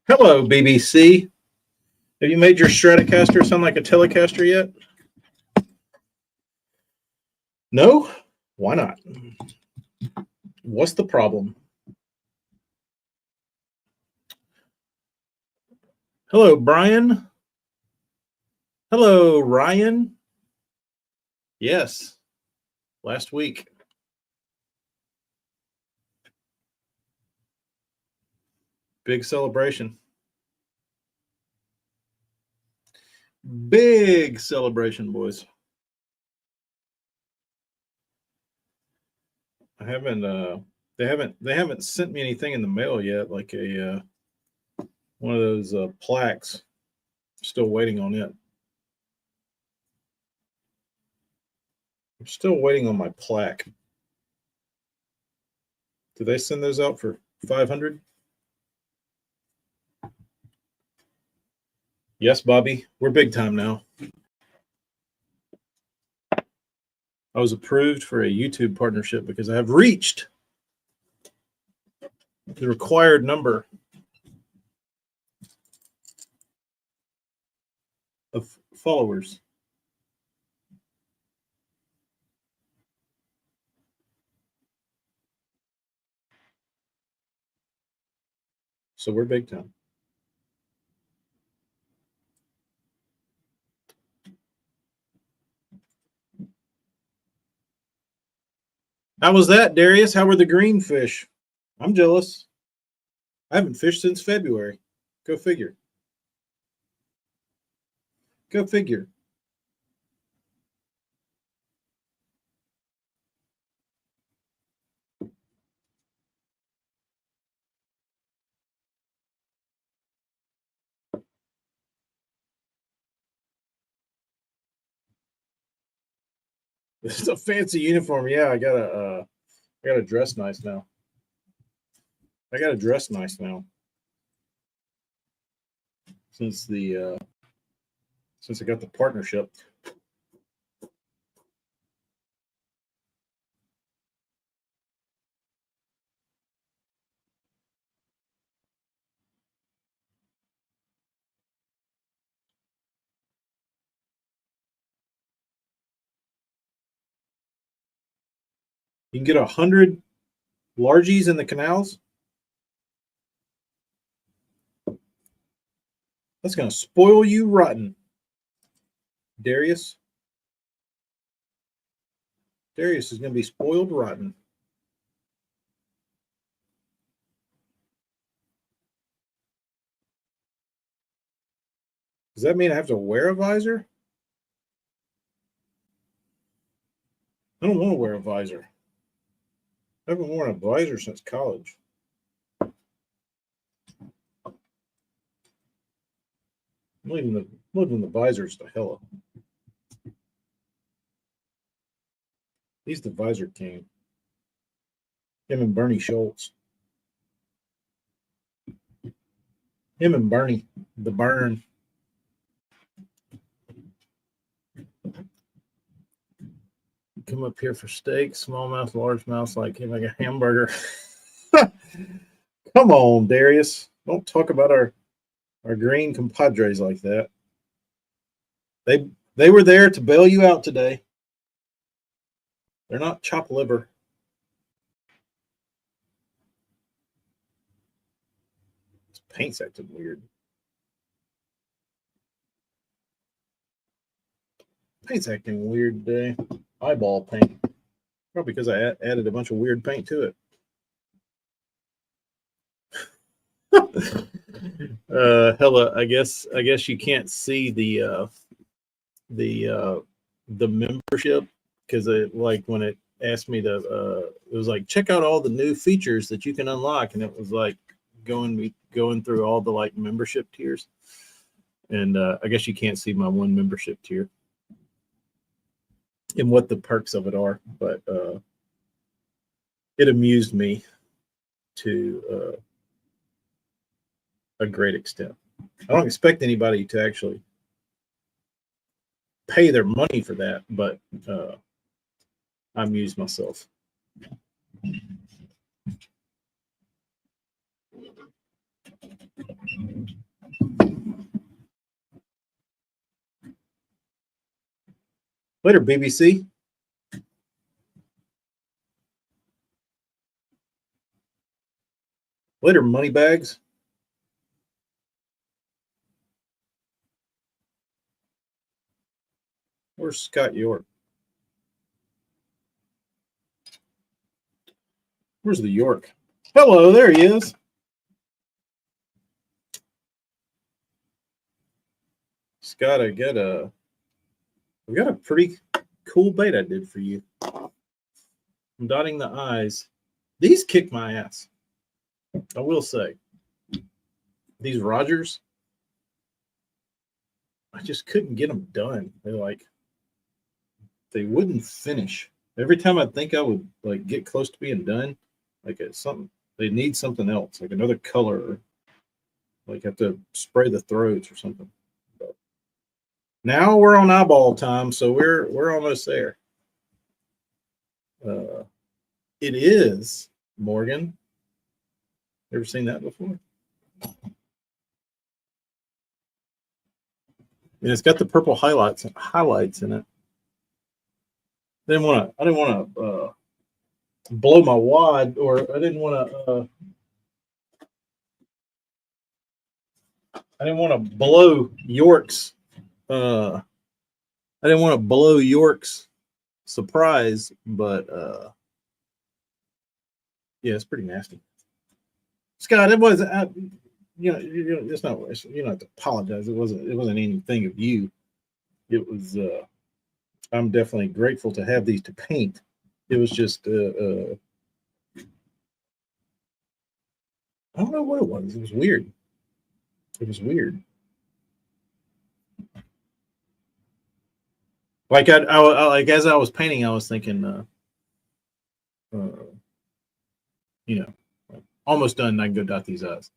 Hello, BBC. Have you made your Stratocaster sound like a Telecaster yet? No? Why not? What's the problem? Hello, Brian. Hello, Ryan. Yes, last week. Big celebration. Big celebration, boys. I haven't they haven't sent me anything in the mail yet, like a one of those plaques. Still waiting on it. I'm still waiting on my plaque. Did they send those out for 500? Yes, Bobby. We're big time now. I was approved for a YouTube partnership because I have reached the required number of followers. So we're big time. How was that, Darius? How were the green fish? I'm jealous. I haven't fished since February. Go figure. Go figure. This is a fancy uniform. Yeah, I gotta dress nice now. I gotta dress nice now. Since I got the partnership. You can get 100 largies in the canals. That's gonna spoil you rotten, Darius. Darius is gonna be spoiled rotten. Does that mean I have to wear a visor? I don't want to wear a visor. I haven't worn a visor since college. I'm leaving the visors to hell. He's the visor king. Him and Bernie Schultz. Him and Bernie, the burn. Come up here for steak, smallmouth, largemouth, like a hamburger. Come on, Darius. Don't talk about our green compadres like that. They were there to bail you out today. They're not chopped liver. This paint's acting weird. Paint's acting weird today. Eyeball paint. Probably because I added a bunch of weird paint to it. Hella, I guess you can't see the membership because like when it asked me to it was like check out all the new features that you can unlock, and it was like going through all the like membership tiers, And I guess you can't see my one membership tier and what the perks of it are, but it amused me to a great extent. I don't expect anybody to actually pay their money for that, but I amused myself. Later, BBC. Later, Moneybags. Where's Scott York? Where's the York? Hello, there he is. Scott, we got a pretty cool bait I did for you. I'm dotting the I's. These kick my ass. I will say. These Rogers, I just couldn't get them done. They wouldn't finish. Every time I think I would like get close to being done, like it's something they need something else, like another color, or like have to spray the throats or something. But now we're on eyeball time, so we're almost there. It is Morgan. Ever seen that before? And it's got the purple highlights in it. I didn't want to blow my wad, or I didn't want to blow York's. I didn't want to blow York's surprise, but yeah, it's pretty nasty. Scott, it wasn't. It's not. You don't have to apologize. It wasn't anything of you. It was. I'm definitely grateful to have these to paint. It was just. I don't know what it was. It was weird. It was weird. Like like as I was painting, I was thinking, like almost done. And I can go dot these I's,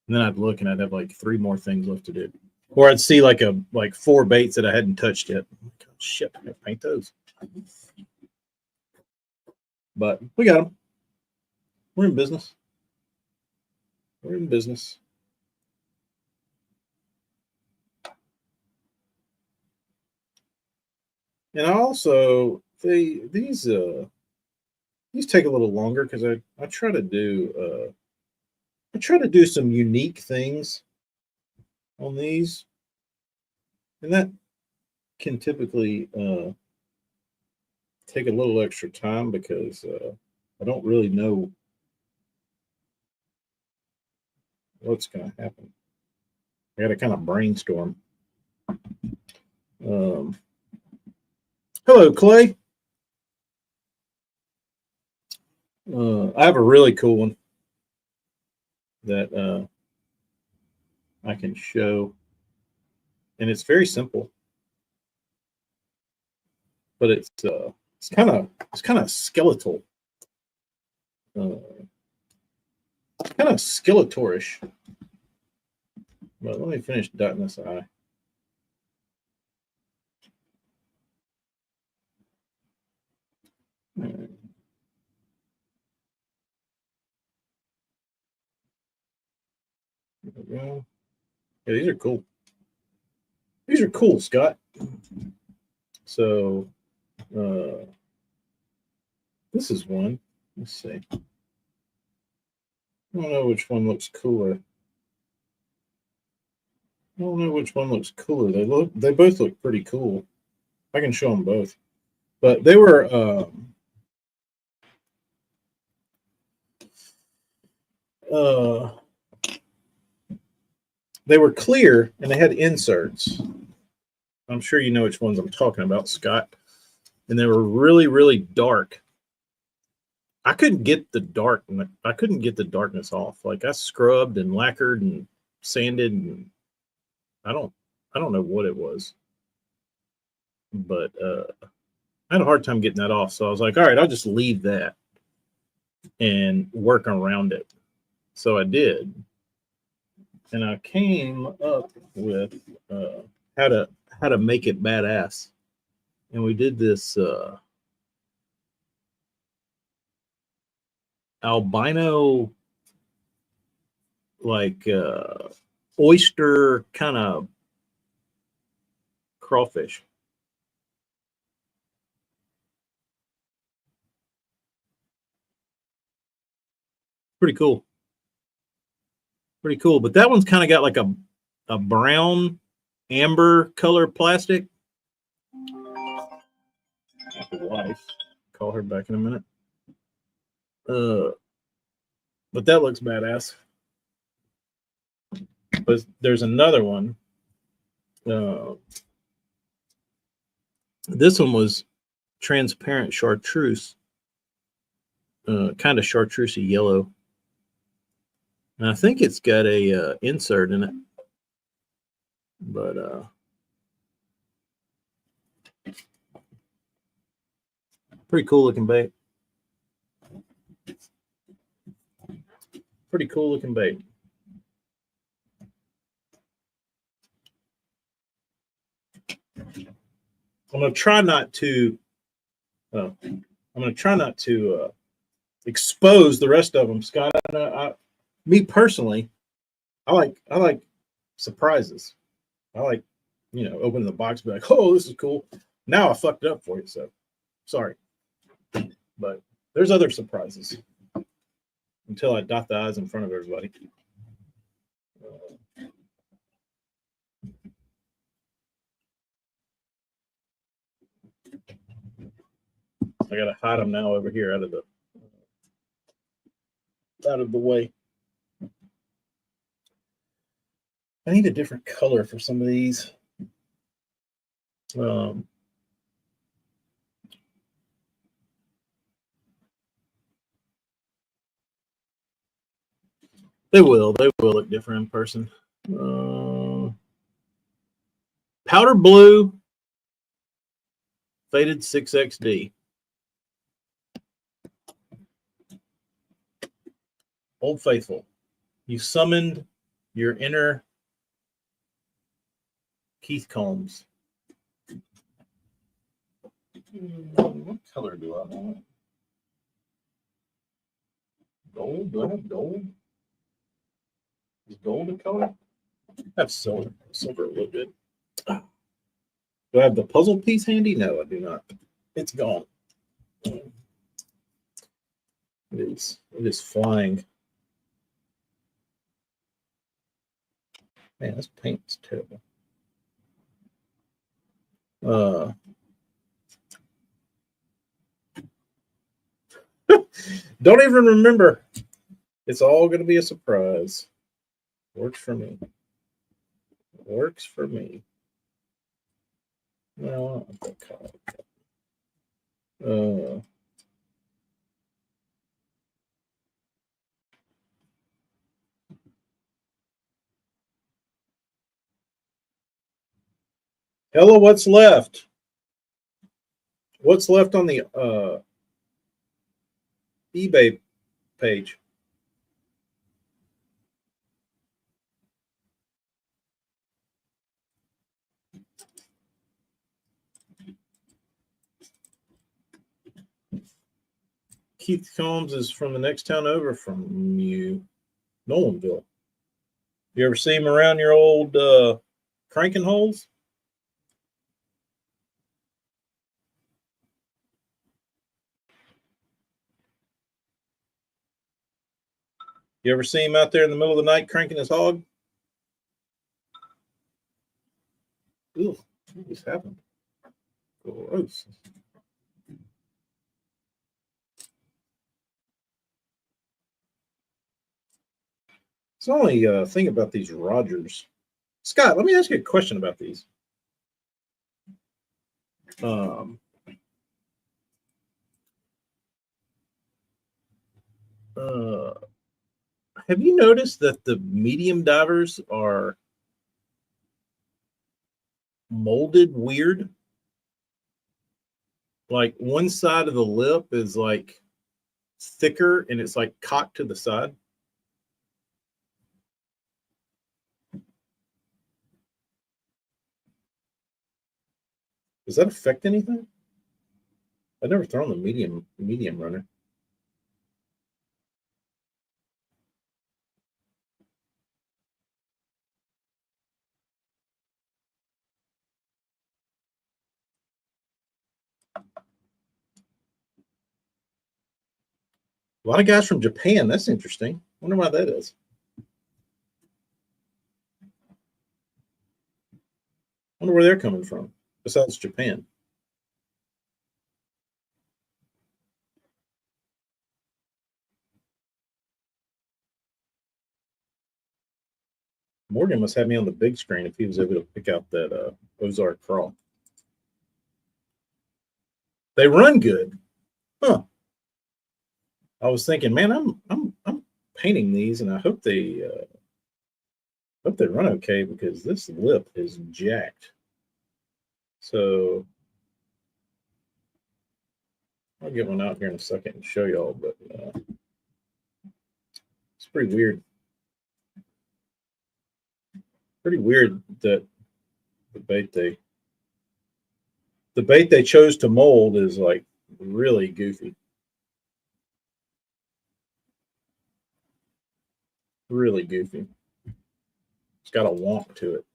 and then I'd look and I'd have like 3 more things left to do, or I'd see like 4 baits that I hadn't touched yet. Oh, shit, I gotta paint those. But we got them. We're in business. We're in business. And also these take a little longer because I try to do some unique things on these, and that can typically take a little extra time because I don't really know what's going to happen. I got to kind of brainstorm. Hello, Clay. I have a really cool one that I can show, and it's very simple, but it's kind of skeletal, kind of skeletorish. But let me finish dotting this I. There we go. Yeah, these are cool. These are cool, Scott. So this is one. Let's see. I don't know which one looks cooler. I don't know which one looks cooler. They both look pretty cool. I can show them both. But they were they were clear and they had inserts. I'm sure you know which ones I'm talking about, Scott. And they were really, really dark. I couldn't get the darkness off. Like I scrubbed and lacquered and sanded and I don't know what it was, but I had a hard time getting that off. So I was like, all right, I'll just leave that and work around it. So I did, and I came up with how to make it badass. And we did this albino, like oyster kind of crawfish. Pretty cool. Pretty cool. But that one's kind of got like a brown amber color plastic. Wife. Call her back in a minute. Uh, but that looks badass. But there's another one. Uh, this one was transparent chartreuse, kind of chartreusey yellow. And I think it's got a insert in it. But pretty cool looking bait. Pretty cool looking bait. I'm gonna try not to. I'm gonna try not to expose the rest of them, Scott. Me personally, I like surprises. I like, opening the box, and be like, oh, this is cool. Now I fucked it up for you, so sorry. But there's other surprises until I dot the I's in front of everybody. I gotta hide them now over here out of the way. I need a different color for some of these. They will look different in person. Powder blue, faded 6XD. Old Faithful. You summoned your inner Keith Combs. What color do I want? Gold? Do I have gold? Is gold a color? I have silver. Silver will look good. Do I have the puzzle piece handy? No, I do not. It's gone. It is flying. Man, this paint's terrible. Don't even remember. It's all going to be a surprise. Works for me. Works for me. No, I don't want that color. Hello, what's left? What's left on the eBay page? Keith Combs is from the next town over from you, Nolanville. You ever see him around your old cranking holes? You ever see him out there in the middle of the night cranking his hog? Ew, what just happened? Gross. It's the only thing about these Rogers. Scott, let me ask you a question about these. Have you noticed that the medium divers are molded weird. Like one side of the lip is like thicker and it's like cocked to the side. Does that affect anything? I've never thrown the medium runner. A lot of guys from Japan. That's interesting. Wonder why that is. Wonder where they're coming from. Besides Japan, Morgan must have me on the big screen if he was able to pick out that Ozark crawl. They run good, huh? I was thinking, man, I'm painting these, and I hope they run okay because this lip is jacked. So I'll get one out here in a second and show y'all, but it's pretty weird. Pretty weird that the bait they chose to mold is like really goofy. Really goofy. It's got a wonk to it.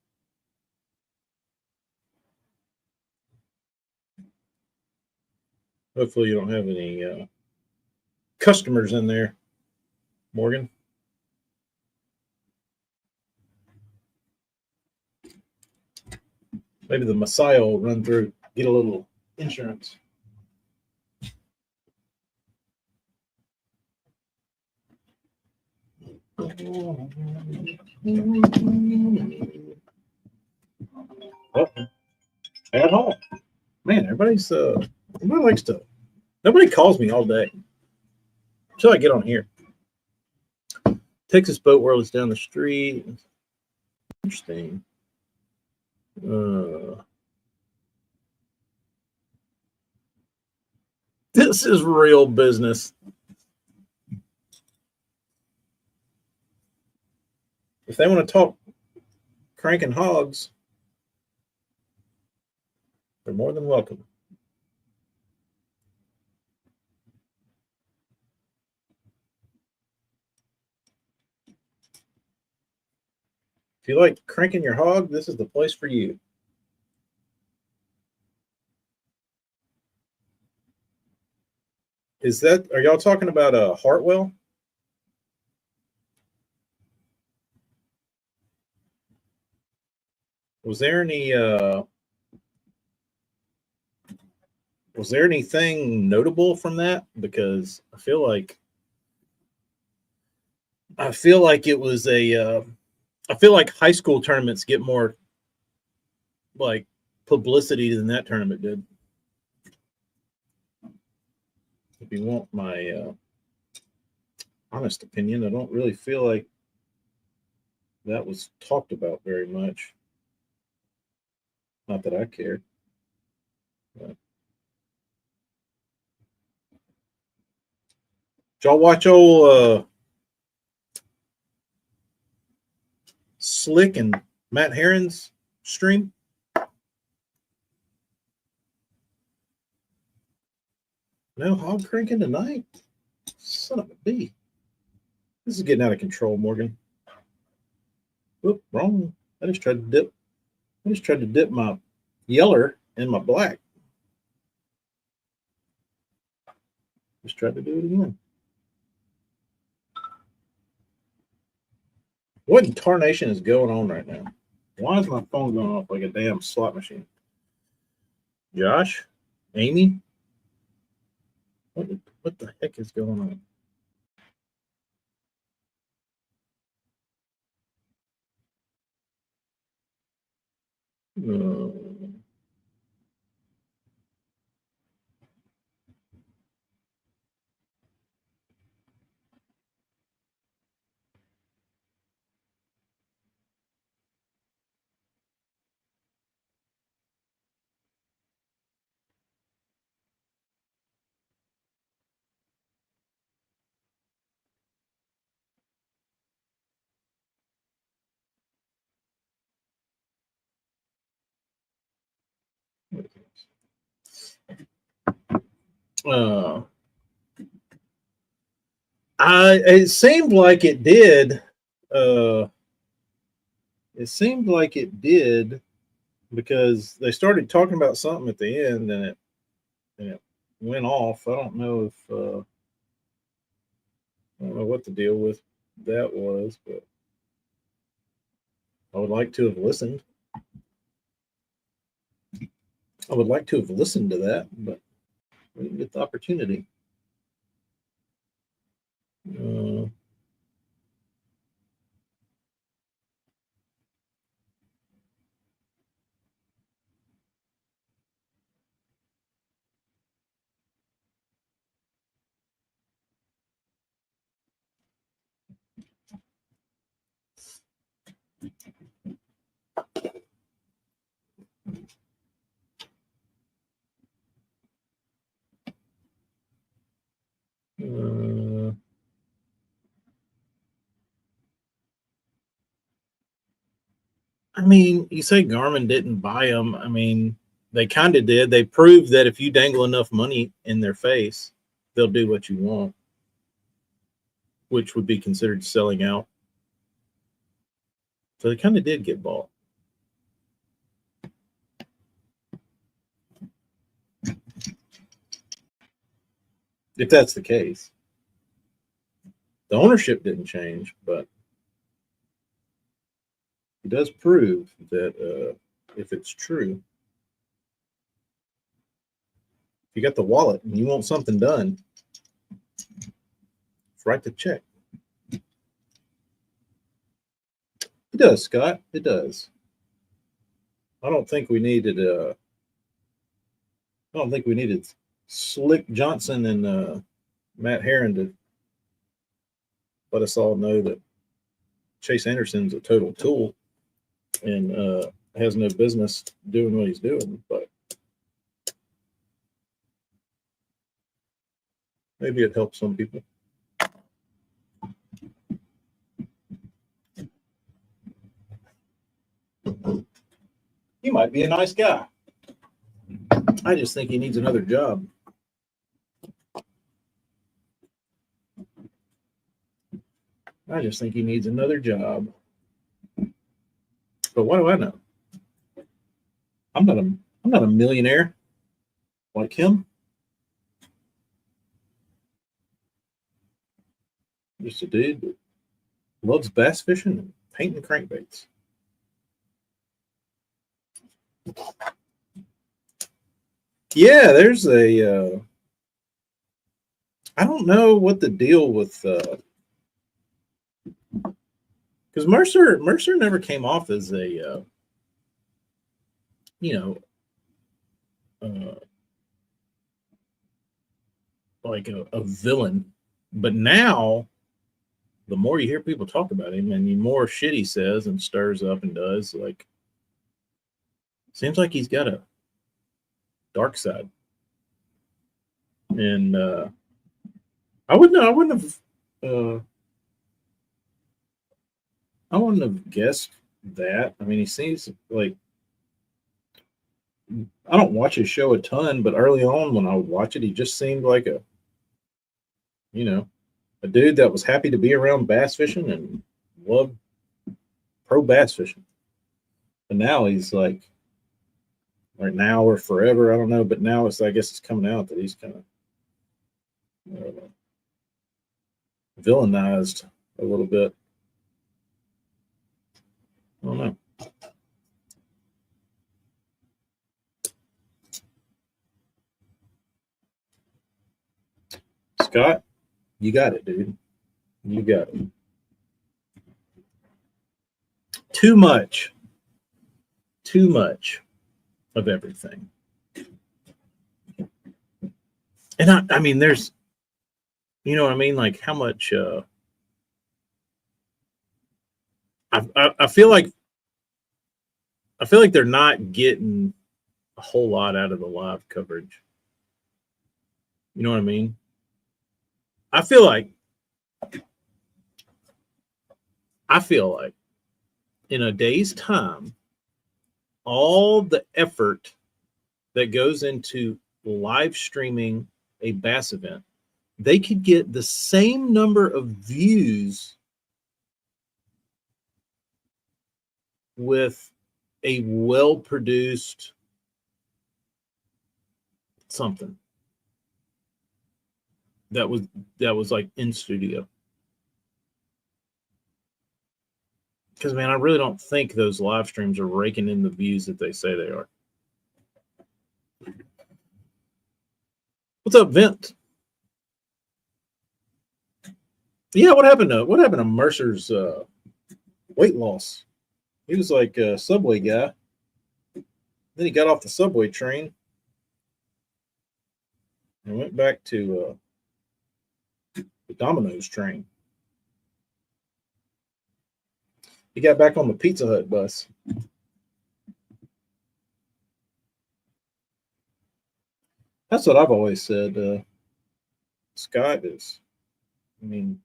Hopefully you don't have any customers in there, Morgan. Maybe the Messiah will run through, get a little insurance. Oh, at home. Man, everybody likes to nobody calls me all day until I get on here. Texas Boat World is down the street. Interesting. This is real business. If they want to talk cranking hogs, they're more than welcome. If you like cranking your hog, this is the place for you. Are y'all talking about a Hartwell? Was there anything notable from that? Because I feel like it was I feel like high school tournaments get more like publicity than that tournament did. If you want my honest opinion, I don't really feel like that was talked about very much. Not that I cared. But. Did y'all watch old Slick and Matt Herron's stream? No hog cranking tonight? Son of a bee. This is getting out of control, Morgan. Whoop, wrong. I just tried to dip my yeller in my black. Just tried to do it again. What in tarnation is going on right now? Why is my phone going off like a damn slot machine? Josh? Amy? What the heck is going on? Uh, Uh, it seemed like it did. Uh, it seemed like it did because they started talking about something at the end, and it went off. I don't know if I don't know what the deal with that was, but I would like to have listened. I would like to have listened to that, but we didn't get the opportunity. Uh, uh, I mean, you say Garmin didn't buy them. I mean, they kind of did. They proved that if you dangle enough money in their face, they'll do what you want, which would be considered selling out. So they kind of did get bought. If that's the case, the ownership didn't change, but it does prove that if it's true, if you got the wallet and you want something done, write the check. It does, Scott. It does. I don't think we needed. I don't think we needed Slick Johnson and Matt Herron to let us all know that Chase Anderson's a total tool and has no business doing what he's doing. But maybe it helps some people. He might be a nice guy. I just think he needs another job. I just think he needs another job. But what do I know? I'm not a millionaire like him. Just a dude that loves bass fishing and painting crankbaits. Yeah, there's a. I don't know what the deal with because Mercer never came off as a you know uh, like a villain, but now the more you hear people talk about him and the more shit he says and stirs up and does, like seems like he's got a dark side. And I wouldn't have I wouldn't have guessed that. I mean, he seems like I don't watch his show a ton, but early on when I would watch it, he just seemed like you know, a dude that was happy to be around bass fishing and loved pro bass fishing. But now he's like, or now or forever, I don't know. But now I guess it's coming out that he's kind of villainized a little bit. I don't know. Scott, you got it, dude. You got it. Too much of everything. And I mean, there's, you know what I mean? Like how much, I feel like they're not getting a whole lot out of the live coverage. You know what I mean? I feel like in a day's time, all the effort that goes into live streaming a bass event, they could get the same number of views with a well-produced something that was like in studio. Because, man, I really don't think those live streams are raking in the views that they say they are. What's up, Vint? Yeah, what happened to Mercer's weight loss? He was like a Subway guy. Then he got off the Subway train and went back to the Domino's train. He got back on the Pizza Hut bus. That's what I've always said. Scott is, I mean,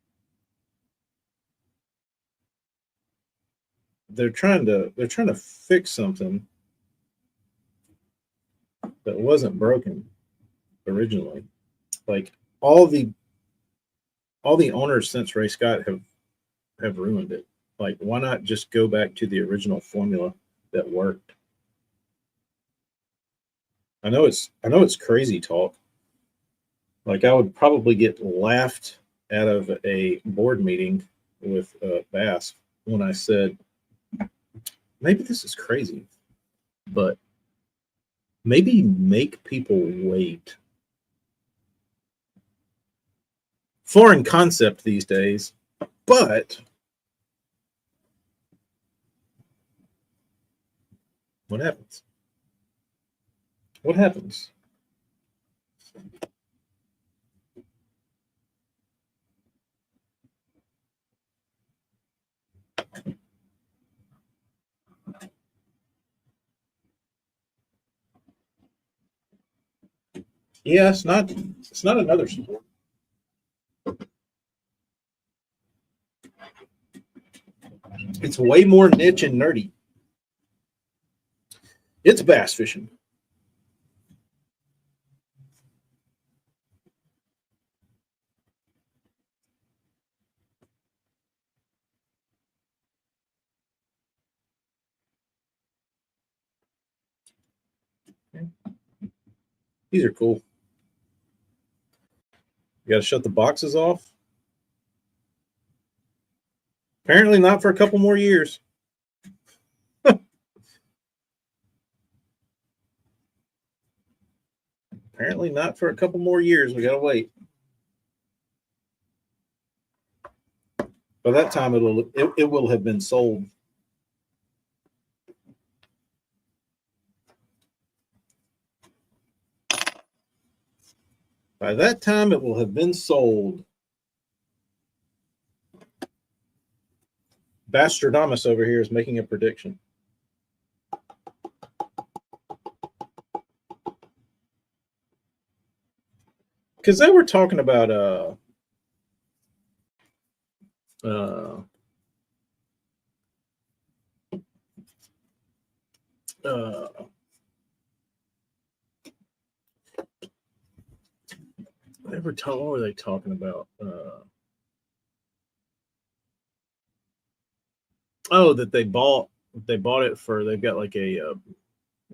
they're trying to fix something that wasn't broken originally. Like all the owners since Ray Scott have ruined it. Like, why not just go back to the original formula that worked? I know it's crazy talk. Like, I would probably get laughed out of a board meeting with Bass when I said, maybe this is crazy, but maybe make people wait. Foreign concept these days, but what happens? What happens? Yeah, it's not another sport. It's way more niche and nerdy. It's bass fishing. These are cool. You got to shut the boxes off. Apparently not for a couple more years. Apparently not for a couple more years. We got to wait. By that time, it will have been sold. By that time, it will have been sold. Bastradamus over here is making a prediction. Because they were talking about what were they talking about? That they bought it for, they've got like a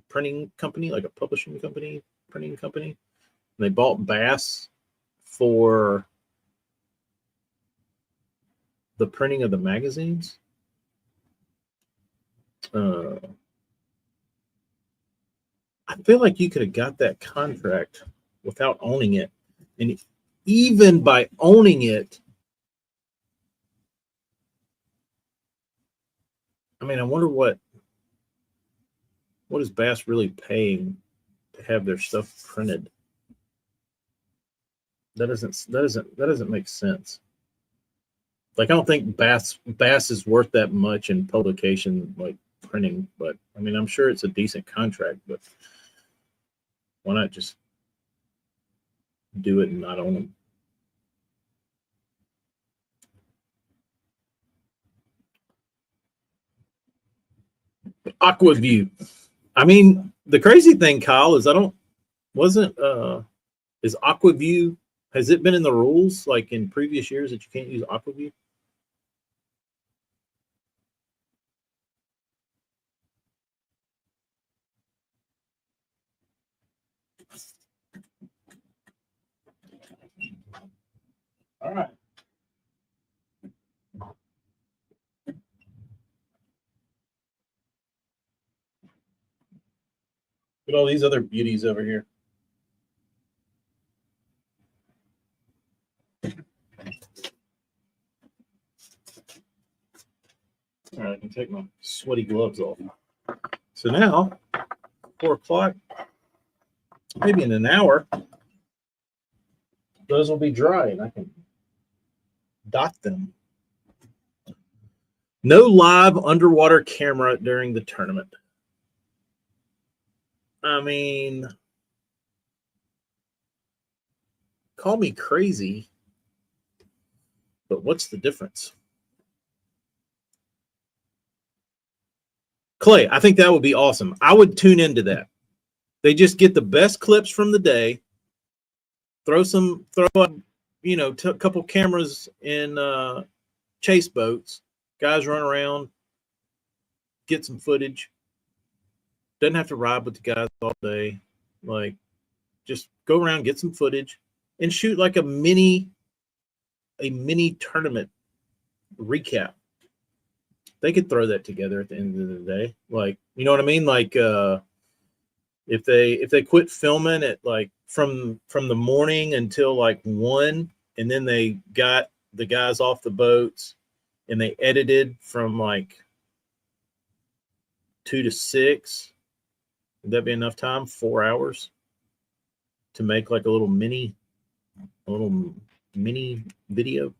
printing company, like a publishing company, printing company. And they bought Bass for the printing of the magazines. I feel like you could have got that contract without owning it. And even by owning it, I mean, I wonder what is Bass really paying to have their stuff printed? That doesn't make sense. Like, I don't think Bass is worth that much in publication, like printing, but I mean, I'm sure it's a decent contract, but why not just do it and not own them? Aqua View. I mean, The crazy thing, Kyle, is is AquaView, has it been in the rules like in previous years that you can't use AquaView? All right. Look at all these other beauties over here. All right, I can take my sweaty gloves off. So now, 4 o'clock, maybe in an hour, those will be dry and I can dot them. No live underwater camera during the tournament. I mean, call me crazy, but what's the difference? Clay, I think that would be awesome. I would tune into that. They just get the best clips from the day, throw up, a couple cameras in chase boats, guys run around, get some footage. Doesn't have to ride with the guys all day. Like, just go around, get some footage, and shoot like a mini tournament recap. They could throw that together at the end of the day. Like, you know what I mean? Like, if they quit filming at like from the morning until like 1, and then they got the guys off the boats and they edited from like 2 to 6, would that be enough time? 4 hours to make like a little mini video.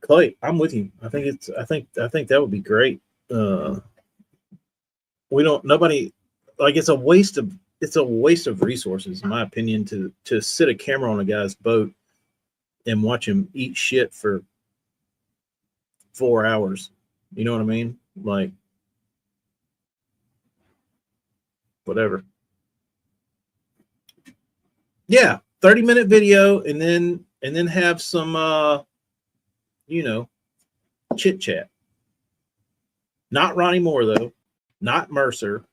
Clay, I'm with you. I think that would be great. Nobody, like, it's a waste of resources, in my opinion, to sit a camera on a guy's boat and watch him eat shit for 4 hours. You know what I mean? Like, whatever. Yeah, 30-minute video, and then have some chit chat. Not Ronnie Moore though, not Mercer.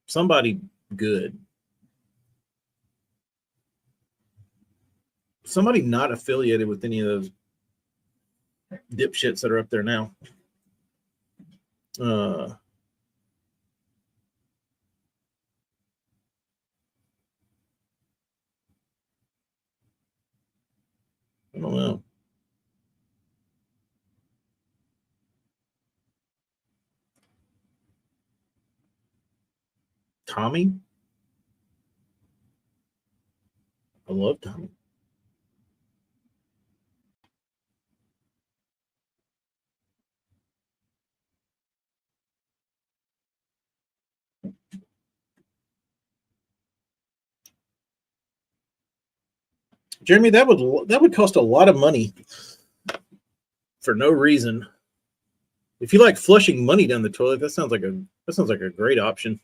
Somebody good. Somebody not affiliated with any of those dipshits that are up there now. I don't know. Tommy? I love Tommy. Jeremy, that would cost a lot of money for no reason. If you like flushing money down the toilet, that sounds like a great option.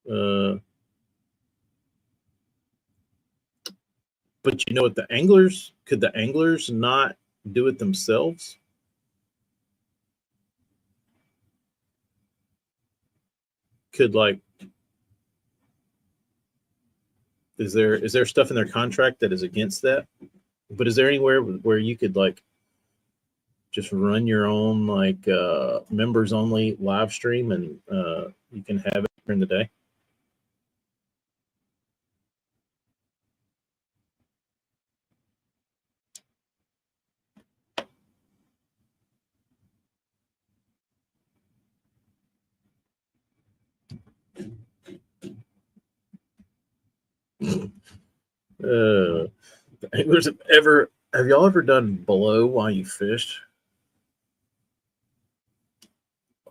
But you know what, could the anglers not do it themselves? Could, like, is there stuff in their contract that is against that? But is there anywhere where you could, like, just run your own, like, members only live stream, and you can have it during the day? Have y'all ever done blow while you fished?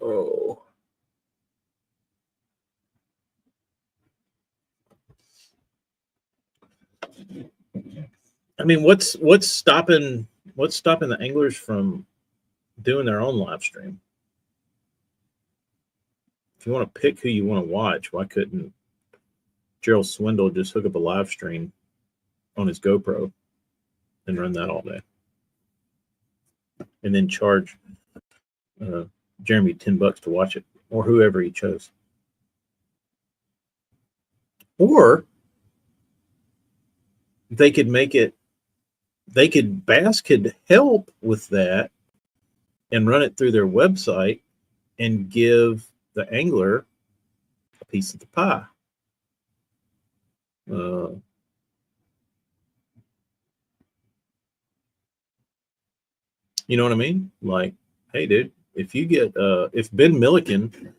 Oh, I mean, what's stopping the anglers from doing their own live stream? If you want to pick who you want to watch, why couldn't Gerald Swindle just hook up a live stream on his GoPro and run that all day, and then charge uh, Jeremy $10 to watch it, or whoever he chose? Or they could make it. Bass could help with that and run it through their website and give the angler a piece of the pie. Uh, you know what I mean? Like, hey, dude, if you get if Ben Milliken,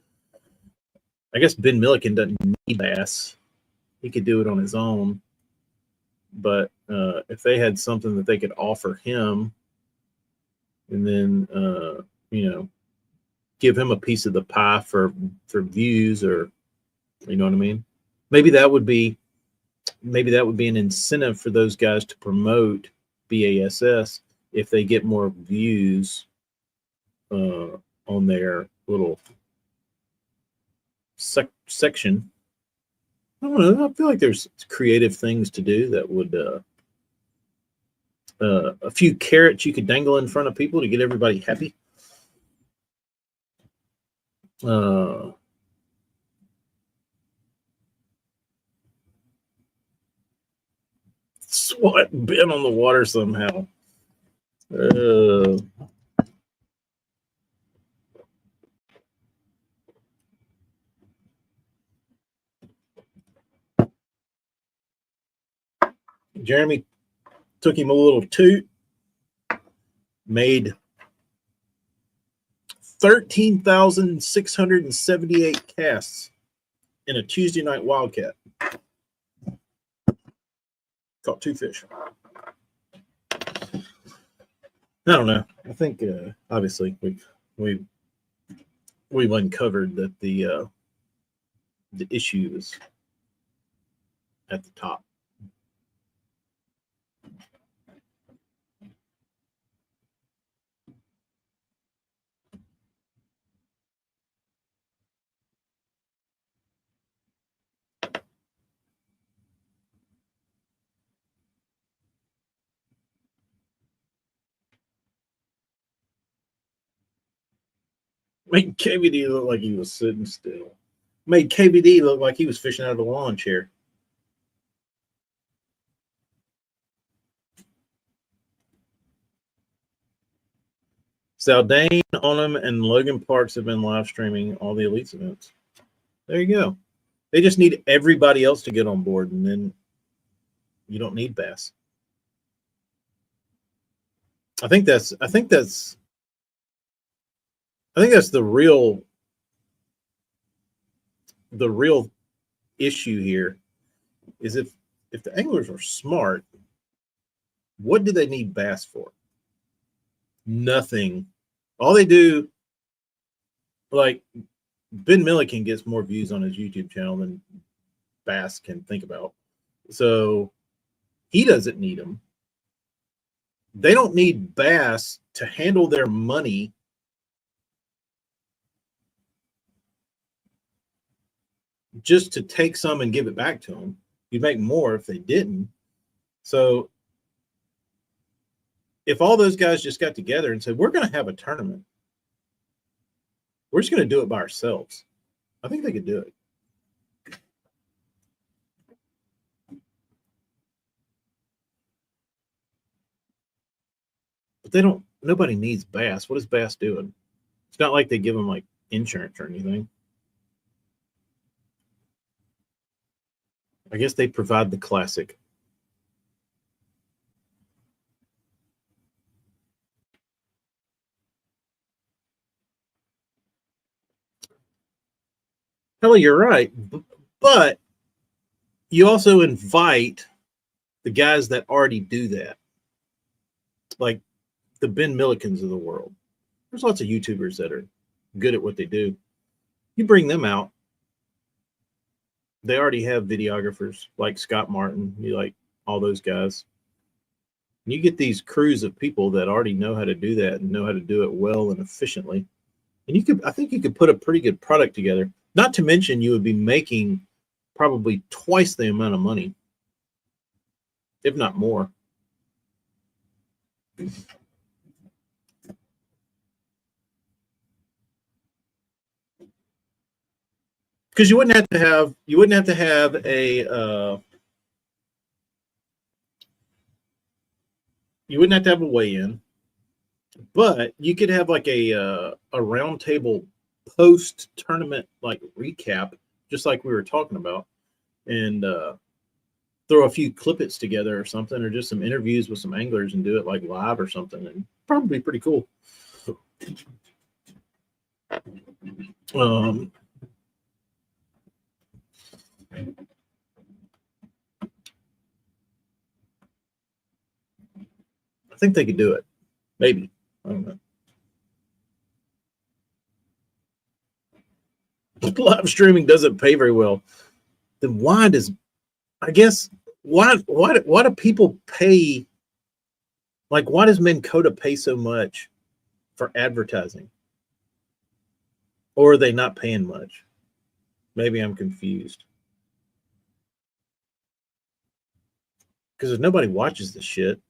I guess Ben Milliken doesn't need Bass. He could do it on his own. But if they had something that they could offer him, and then give him a piece of the pie for views, or you know what I mean? Maybe that would be an incentive for those guys to promote BASS if they get more views on their little section. I don't know. I feel like there's creative things to do that would a few carrots you could dangle in front of people to get everybody happy. Swat Ben on the water somehow. Jeremy took him a little toot, made 13,678 casts in a Tuesday night wildcat. Caught 2 fish. I don't know. I think obviously we've uncovered that the issue is at the top. Made KBD look like he was sitting still. Made KBD look like he was fishing out of a lawn chair. Zaldane, Onum, and Logan Parks have been live streaming all the Elites events. There you go. They just need everybody else to get on board, and then you don't need Bass. I think that's the real issue here is if the anglers are smart, what do they need Bass for? Nothing. All they do, like Ben Milliken gets more views on his YouTube channel than Bass can think about. So he doesn't need them. They don't need Bass to handle their money just to take some and give it back to them. You'd make more if they didn't. So if all those guys just got together and said, we're going to have a tournament, we're just going to do it by ourselves, I think they could do it. But they don't, nobody needs Bass. What is Bass doing? It's not like they give them like insurance or anything. I guess they provide the classic. Hell, you're right. But you also invite the guys that already do that, like the Ben Millikens of the world. There's lots of YouTubers that are good at what they do. You bring them out. They already have videographers like Scott Martin, you like all those guys. You get these crews of people that already know how to do that and know how to do it well and efficiently. And I think you could put a pretty good product together. Not to mention you would be making probably twice the amount of money, if not more. Because you wouldn't have to have a weigh-in, but you could have like a round table post tournament like recap, just like we were talking about, and throw a few clippets together or something, or just some interviews with some anglers and do it like live or something, and probably pretty cool. I think they could do it. Maybe. I don't know. Live streaming doesn't pay very well. Then why do people pay? Like, why does Minn Kota pay so much for advertising? Or are they not paying much? Maybe I'm confused. Because if nobody watches the shit,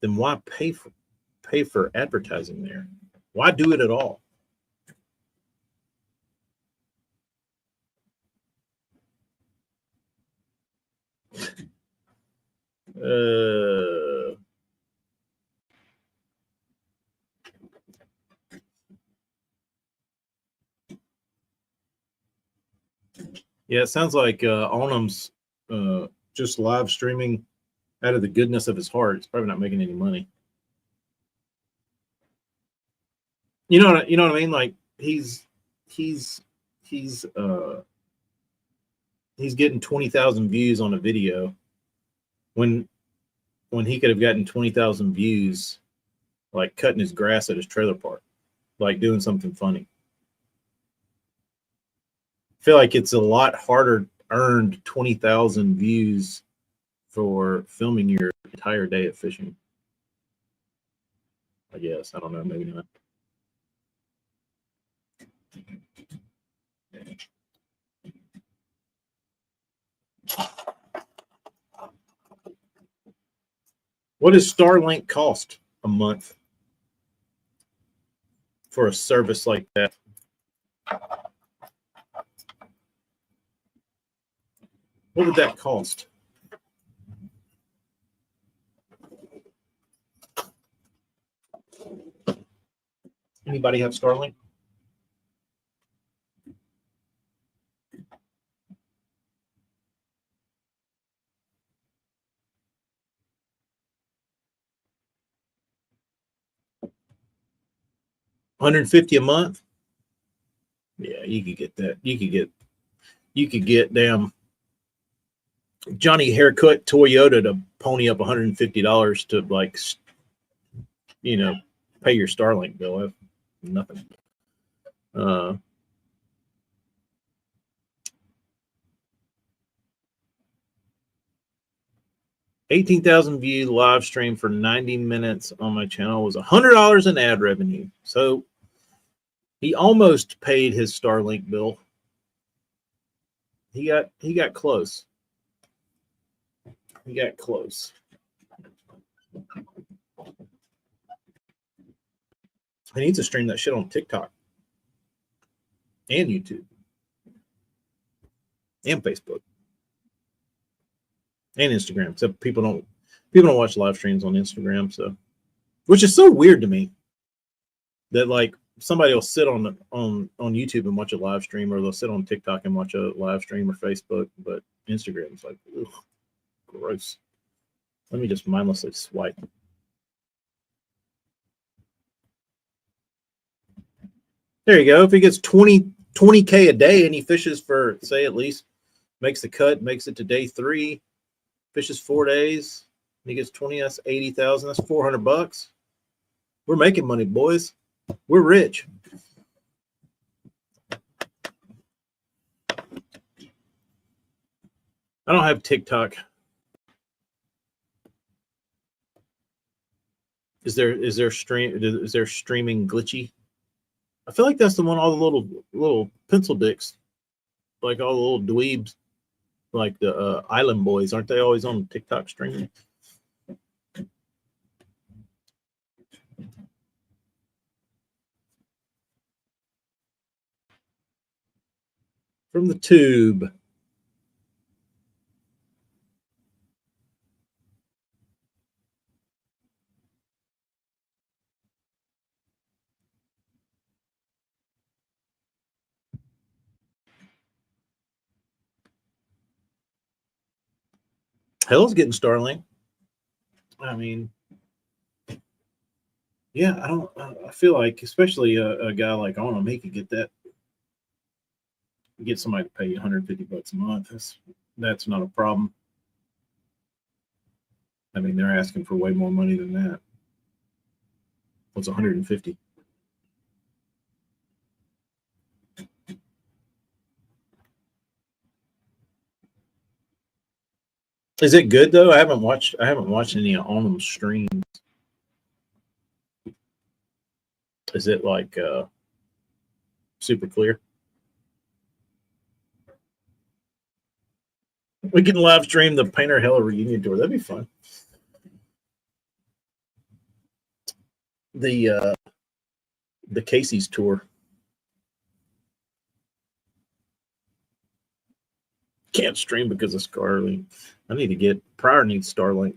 then why pay for advertising there? Why do it at all? Yeah, it sounds like Onum's just live streaming out of the goodness of his heart. It's probably not making any money. You know what I mean? Like he's getting 20,000 views on a video when he could have gotten 20,000 views like cutting his grass at his trailer park, like doing something funny. I feel like it's a lot harder earned 20,000 views for filming your entire day of fishing. I guess. I don't know. Maybe not. What does Starlink cost a month for a service like that? What would that cost? Anybody have Starlink? $150 a month? Yeah, you could get that. You could get damn Johnny Haircut Toyota to pony up $150 to like, you know, pay your Starlink bill. Nothing. 18,000 view live stream for 90 minutes on my channel was $100 in ad revenue. So he almost paid his Starlink bill. He got close. He got close. He needs to stream that shit on TikTok and YouTube and Facebook and Instagram. Except people don't watch live streams on Instagram, so which is so weird to me that like somebody will sit on YouTube and watch a live stream, or they'll sit on TikTok and watch a live stream, or Facebook, but Instagram's like, ugh, gross. Let me just mindlessly swipe. There you go. If he gets 20K a day and he fishes for, say, at least makes the cut, makes it to day 3, fishes 4 days, and he gets 20, that's 80,000. That's $400. We're making money, boys. We're rich. I don't have TikTok. Is there streaming glitchy? I feel like that's the one all the little pencil dicks, like all the little dweebs, like the Island Boys, aren't they always on TikTok streaming? From the tube. Hell's getting Starlink. I mean, yeah, I don't. I feel like, especially a guy like Onum, he could get somebody to pay you $150 a month. That's not a problem. I mean, they're asking for way more money than that. What's 150? Is it good though? I haven't watched any on them streams. Is it like super clear? We can live stream the Painter Hella reunion tour. That'd be fun. The Casey's tour. Can't stream because of Starlink. I need to get Pryor needs Starlink.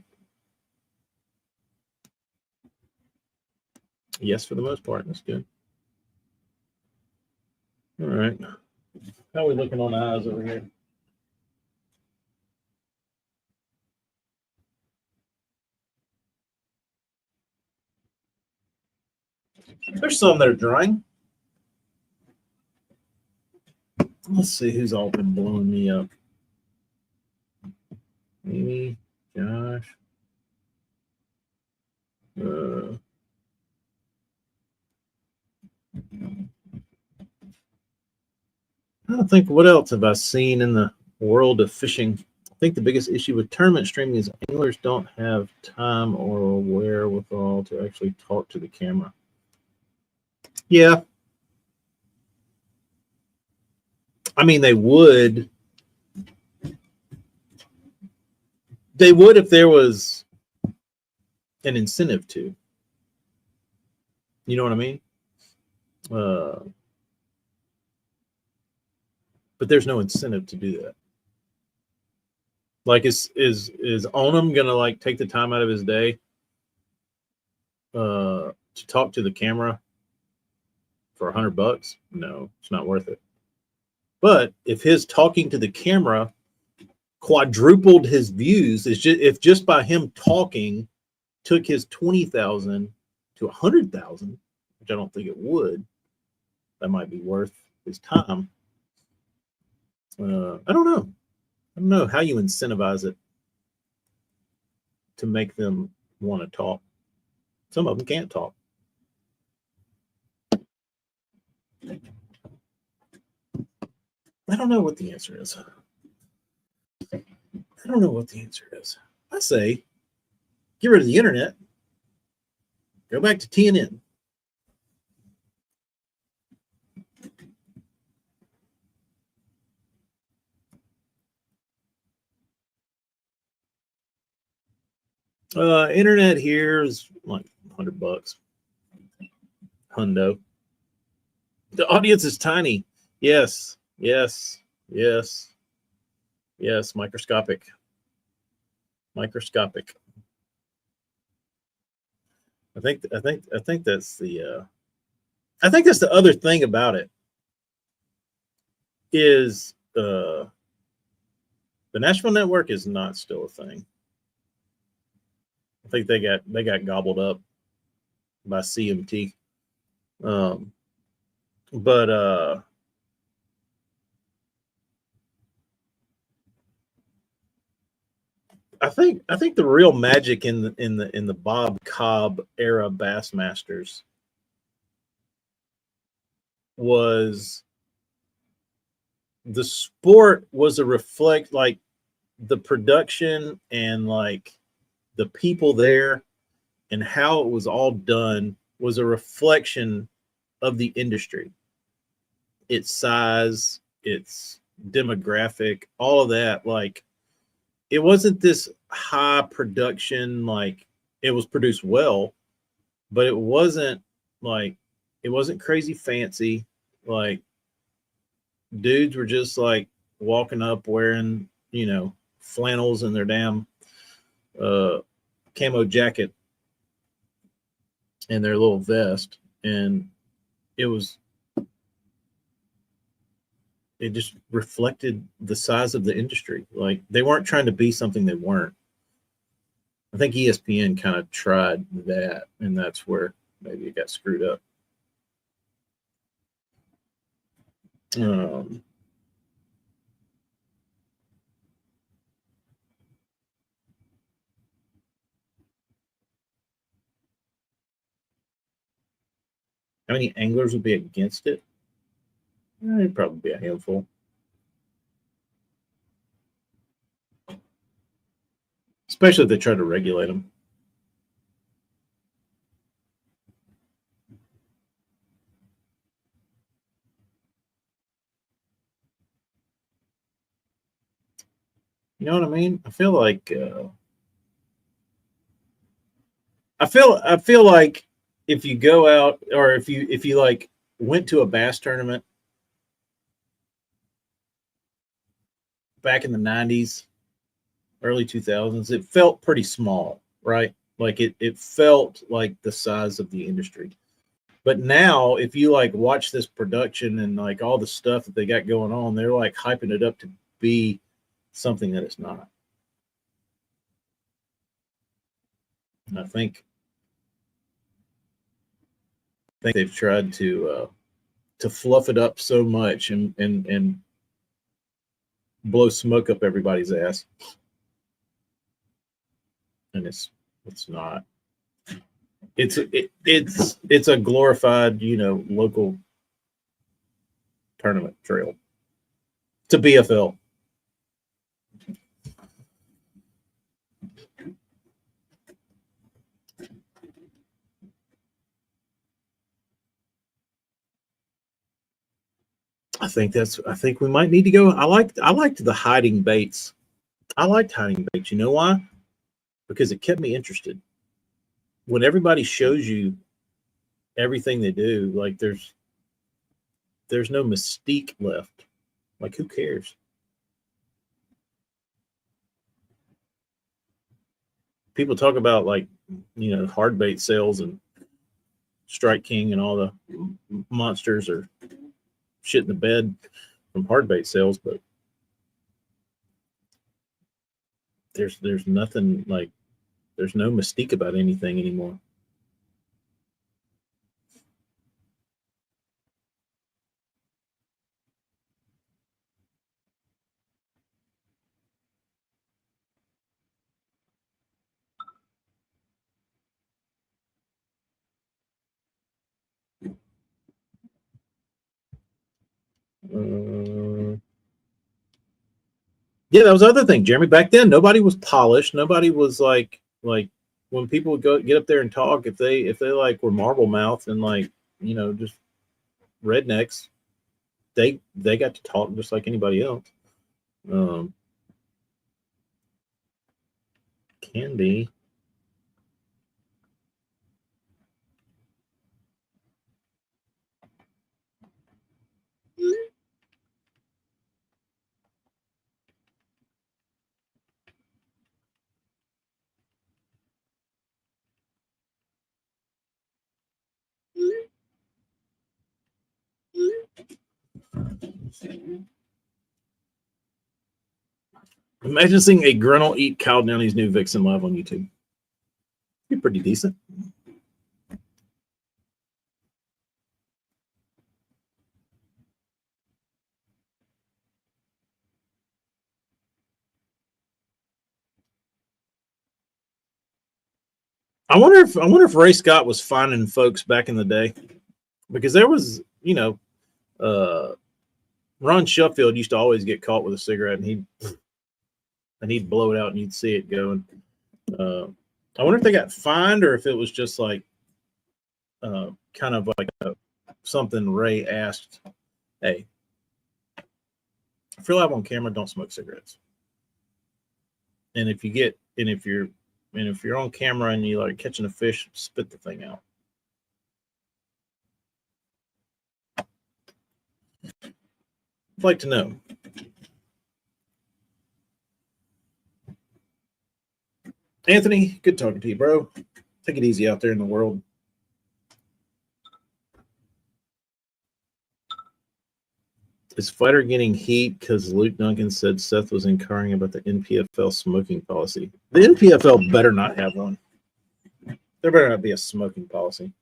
Yes, for the most part. That's good. All right. How are we looking on eyes over here? There's some that are drying. Let's see who's all been blowing me up. Amy, Josh. I don't think, what else have I seen in the world of fishing? I think the biggest issue with tournament streaming is anglers don't have time or wherewithal to actually talk to the camera. Yeah. I mean, they would. They would if there was an incentive to. You know what I mean? But there's no incentive to do that. Like, is Onum gonna like take the time out of his day to talk to the camera for $100? No, it's not worth it. But if his talking to the camera quadrupled his views, if just by him talking took his 20,000 to 100,000, which I don't think it would, that might be worth his time. I don't know. I don't know how you incentivize it to make them want to talk. Some of them can't talk. I don't know what the answer is. I don't know what the answer is. I say, get rid of the internet. Go back to TNN. Internet here is like $100. Hundo. The audience is tiny. Yes, yes, yes, yes. Microscopic. Microscopic. I think that's the. I think that's the other thing about it. Is the Nashville network is not still a thing. I think they got gobbled up by CMT. But I think the real magic in the Bob Cobb era Bassmasters was the sport was a reflect, like the production and like the people there and how it was all done was a reflection of the industry, its size, its demographic, all of that. Like, it wasn't this high production, like, it was produced well, but like it wasn't crazy fancy. Like, dudes were just like walking up wearing, flannels and their damn uh camo jacket and their little vest. And it was it just reflected the size of the industry. Like, they weren't trying to be something they weren't. I think ESPN kind of tried that, and that's where maybe it got screwed up. Um, how many anglers would be against it? It'd probably be a handful, especially if they try to regulate them. You know what I mean? I feel like if you go out, or if you like went to a bass tournament back in the 90s, early 2000s, it felt pretty small, right? Like, it felt like the size of the industry. But now, if you like watch this production and like all the stuff that they got going on, they're like hyping it up to be something that it's not. And I think they've tried to fluff it up so much and blow smoke up everybody's ass, and it's not. It's a glorified, local tournament trail. It's a BFL. I think we might need to go. I liked the hiding baits. I liked hiding baits. You know why? Because it kept me interested. When everybody shows you everything they do, like, there's no mystique left. Like, who cares? People talk about, like, hard bait sales and Strike King and all the monsters are shit in the bed from hard bait sales, but there's nothing, like, there's no mystique about anything anymore. Uh, yeah, that was the other thing, Jeremy. Back then, nobody was polished. Nobody was like when people would go get up there and talk. If they like were marble mouth and, like, just rednecks, they got to talk just like anybody else. Um, can be. Imagine seeing a Grunnel eat Kyle Downey's new Vixen live on YouTube. Be pretty decent. I wonder if Ray Scott was finding folks back in the day, because there was, uh, Ron Sheffield used to always get caught with a cigarette, and he'd blow it out and you'd see it going. Uh, I wonder if they got fined or if it was just like kind of like something Ray asked. Hey, if you're live on camera, don't smoke cigarettes. And if you get and if you're on camera and you like catching a fish, spit the thing out. I'd like to know. Anthony, good talking to you, bro. Take it easy out there in the world. Is Fighter getting heat because Luke Duncan said Seth was inquiring about the NPFL smoking policy? The NPFL better not have one. There better not be a smoking policy.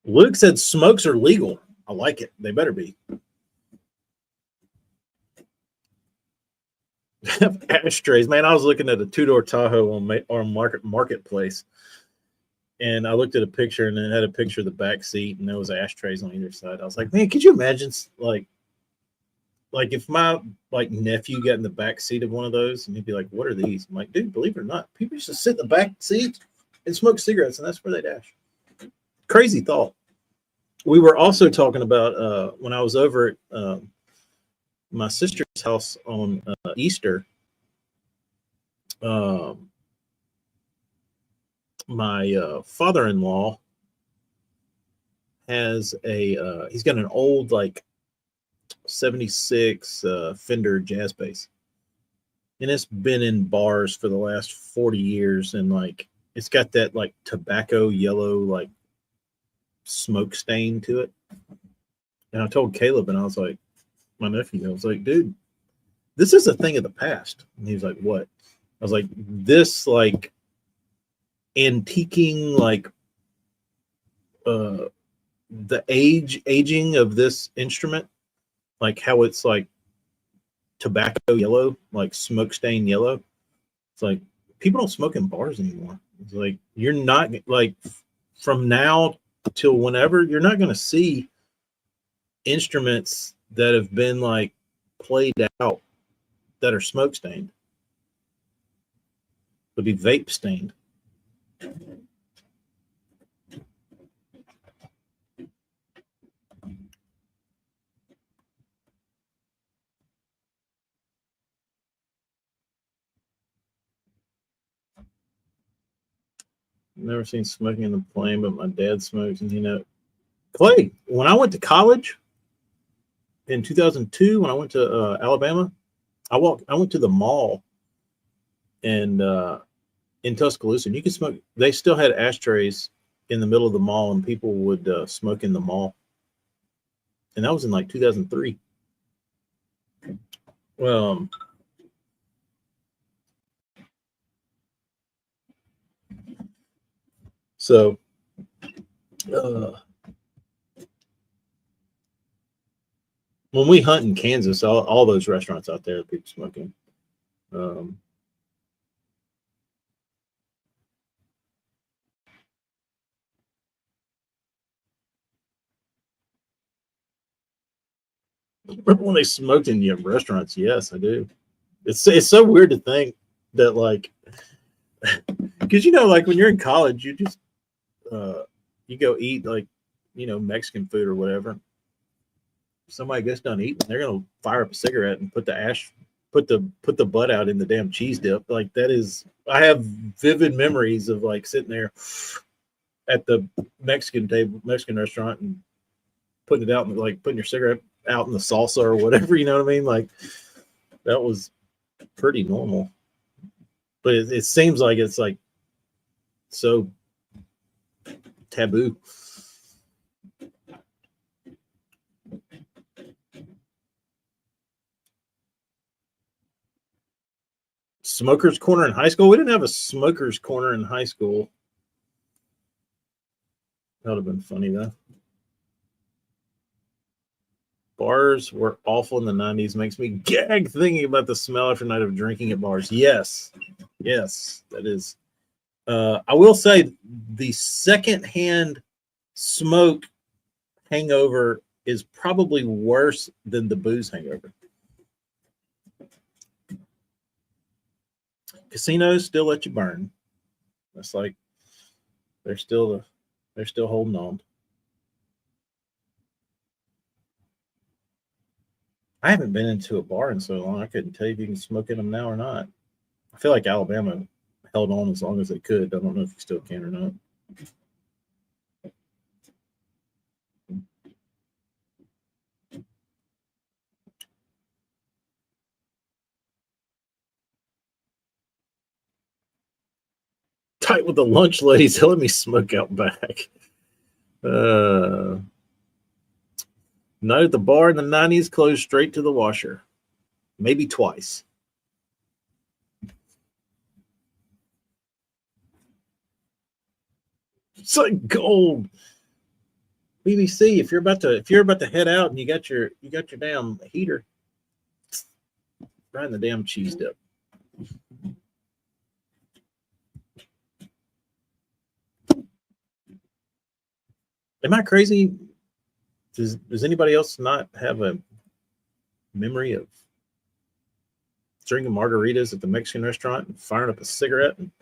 Luke said smokes are legal. I like it. They better be. Ashtrays, man. I was looking at a two-door Tahoe on marketplace, and I looked at a picture, and it had a picture of the back seat, and there was ashtrays on either side. I was like, man, could you imagine like if my like nephew got in the back seat of one of those, and he'd be like, "What are these?" I'm like, dude, believe it or not, people used to sit in the back seat and smoke cigarettes, and that's where they dash. Crazy thought. We were also talking about when I was over at my sister's house on Easter. Um, my father-in-law has he's got an old like 76 Fender jazz bass, and it's been in bars for the last 40 years, and like it's got that like tobacco yellow like smoke stain to it. And I told Caleb, and I was like, my nephew, I was like, dude, this is a thing of the past. And he was like, what? I was like, this like antiquing, like the aging of this instrument, like how it's like tobacco yellow, like smoke stain yellow. It's like people don't smoke in bars anymore. It's like you're not like from now till whenever you're not going to see instruments that have been like played out that are smoke stained. Would be vape stained. Never seen smoking in the plane, but my dad smokes, and Clay. When I went to college in 2002, when I went to Alabama, I went to the mall and in Tuscaloosa, and you could smoke. They still had ashtrays in the middle of the mall, and people would smoke in the mall. And that was in like 2003. Um, so uh, when we hunt in Kansas, all those restaurants out there, people smoking. Um, remember when they smoked in your restaurants? Yes, I do. It's so weird to think that like because like when you're in college, you just you go eat like Mexican food or whatever. Somebody gets done eating, they're gonna fire up a cigarette and put the butt out in the damn cheese dip. Like that is, I have vivid memories of like sitting there at the Mexican restaurant, and putting it out and like putting your cigarette out in the salsa or whatever. You know what I mean? Like that was pretty normal. But it seems like it's like so taboo. Smokers Corner in high school? We didn't have a Smokers Corner in high school. That would have been funny, though. Bars were awful in the 90s. Makes me gag thinking about the smell after a night of drinking at bars. Yes. Yes, that is. I will say the secondhand smoke hangover is probably worse than the booze hangover. Casinos still let you burn. That's like they're still holding on. I haven't been into a bar in so long. I couldn't tell you if you can smoke in them now or not. I feel like Alabama held on as long as they could. I don't know if you still can or not. Tight with the lunch ladies. Let me smoke out back. Night at the bar in the 90s, closed straight to the washer. Maybe twice. It's like gold. BBC, if you're about to head out and you got your damn heater right in the damn cheese dip. Am I crazy? Does anybody else not have a memory of drinking margaritas at the Mexican restaurant and firing up a cigarette and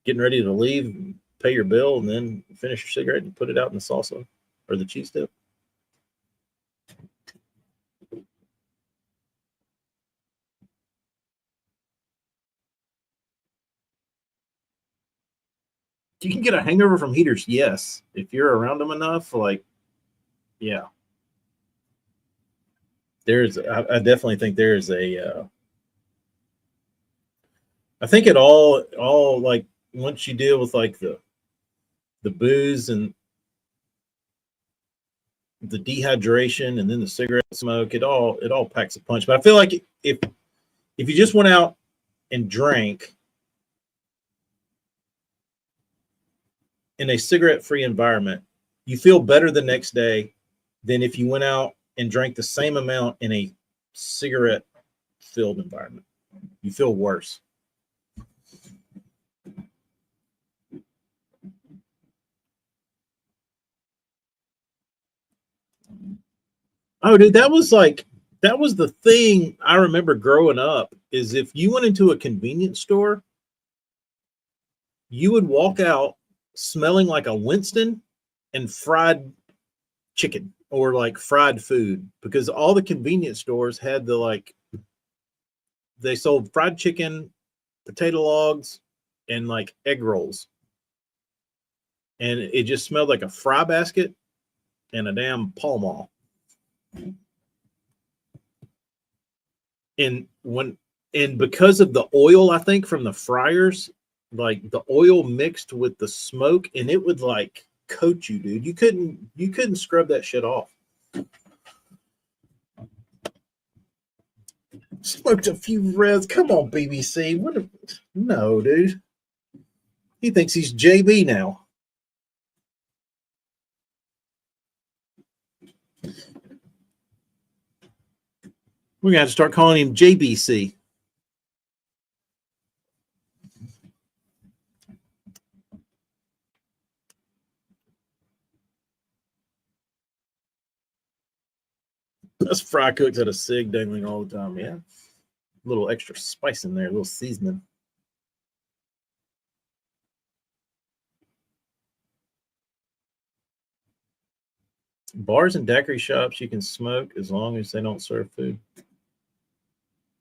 getting ready to leave and pay your bill and then finish your cigarette and put it out in the salsa or the cheese dip? You can get a hangover from heaters, yes. If you're around them enough, like, yeah. I definitely think there is a, I think it all like once you deal with like the booze and the dehydration and then the cigarette smoke, it all packs a punch. But I feel like if you just went out and drank in a cigarette-free environment, you feel better the next day than if you went out and drank the same amount in a cigarette-filled environment. You feel worse. Oh, dude, that was the thing I remember growing up is if you went into a convenience store, you would walk out smelling like a Winston and fried chicken or like fried food because all the convenience stores had they sold fried chicken, potato logs, and like egg rolls. And it just smelled like a fry basket and a damn Pall Mall. And because of the oil, I think from the fryers, like the oil mixed with the smoke, and it would like coat you, dude. You couldn't scrub that shit off. Smoked a few reds. Come on, BBC. No, dude. He thinks he's JB now. We're gonna have to start calling him JBC. Us fry cooks had a cig dangling all the time. Yeah, a little extra spice in there, a little seasoning. Bars and daiquiri shops, you can smoke as long as they don't serve food.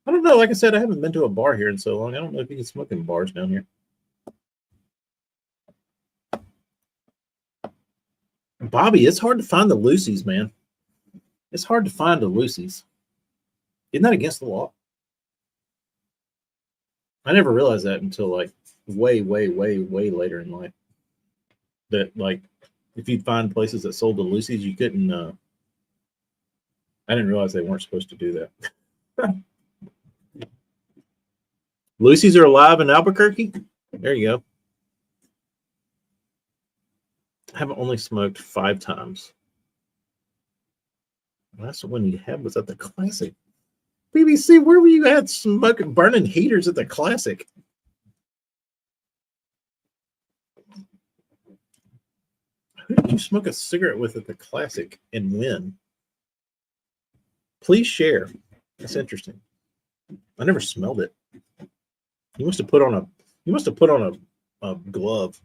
I don't know. Like I said, I haven't been to a bar here in so long. I don't know if you can smoke in bars down here. Bobby, it's hard to find the Lucy's, man. It's hard to find the Lucy's. Isn't that against the law? I never realized that until like way, way, way, way later in life. That like if you'd find places that sold the Lucy's, you couldn't. I didn't realize they weren't supposed to do that. Lucy's are alive in Albuquerque? There you go. I have only smoked 5 times. The last one you had was at the Classic. BBC, where were you at smoking, burning heaters at the Classic? Who did you smoke a cigarette with at the Classic and when? Please share. That's interesting. I never smelled it. You must have put on a glove.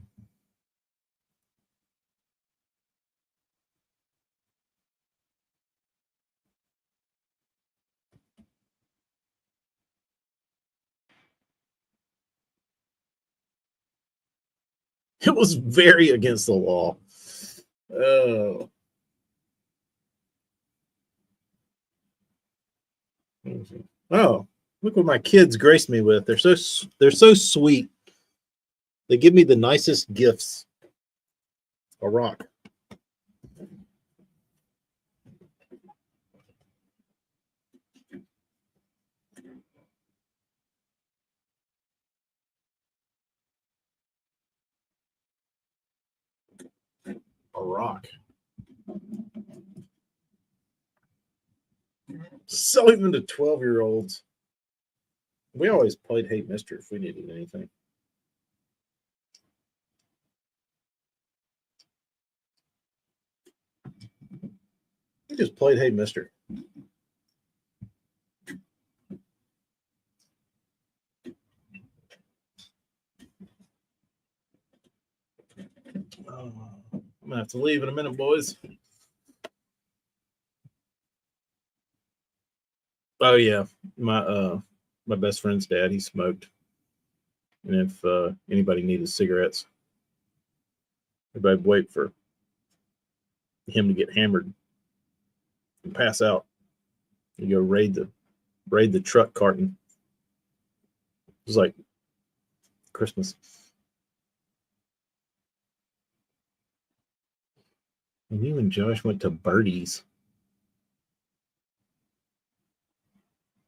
It was very against the law. Oh. Oh, look what my kids graced me with. They're so sweet. They give me the nicest gifts. A rock. A rock. So even to 12-year-olds. We always played Hey Mister if we needed anything. We just played Hey Mister. I'm gonna have to leave in a minute, boys. Oh yeah, my best friend's dad, he smoked, and if anybody needed cigarettes, everybody wait for him to get hammered and pass out. You go raid the truck carton. It was like Christmas. And you and Josh went to Birdie's.